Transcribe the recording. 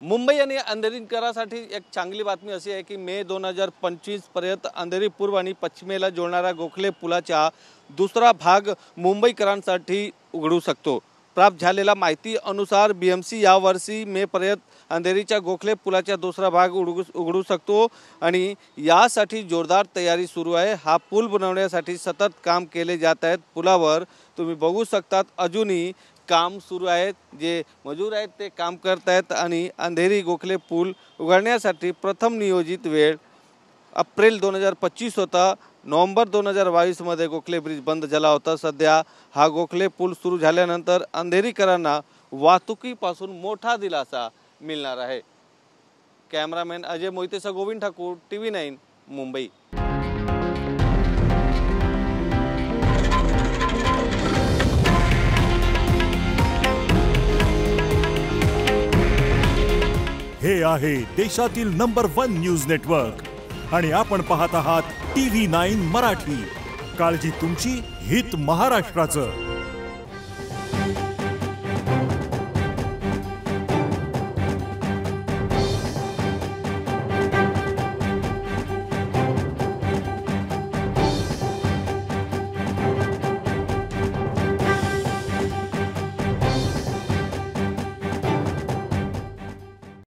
मुंबई आणि अंधेरीकरांसाठी एक चांगली बातमी अशी आहे की मे 2025 पर्यंत अंधेरी पूर्व आणि पश्चिमेला जोडणाऱ्या गोखले पुलाचा दुसरा भाग मुंबईकरांसाठी उघडू शकतो। प्राप्त झालेल्या माहिती अनुसार बीएमसी या वर्षी मे पर्यंत अंधेरीच्या गोखले पुलाचा दुसरा भाग उघडू शकतो आणि यासाठी जोरदार तयारी सुरू आहे। हा पूल बनवण्यासाठी सतत काम केले जात आहेत। पुलावर तुम्ही बघू शकतात अजूनही काम सुरू आहे। जे मजूर आहेत ते काम करत आहेत आणि अंधेरी गोखले पूल उघडण्यासाठी प्रथम नियोजित वेळ एप्रिल 2025 होता। नोव्हेंबर 2022 मध्ये गोखले ब्रिज बंद झाला होता। सध्या हा गोखले पूल सुरू झाल्यानंतर अंधेरीकरांना वाहतुकीपासून मोठा दिलासा मिळणार आहे। कॅमेरामॅन अजय मोहितेसह गोविंद ठाकूर, TV9 मुंबई। हे आहे देशातील नंबर 1 न्यूज नेटवर्क आणि आपण पाहत आहात TV9 मराठी। काळजी तुमची, हित महाराष्ट्राचं।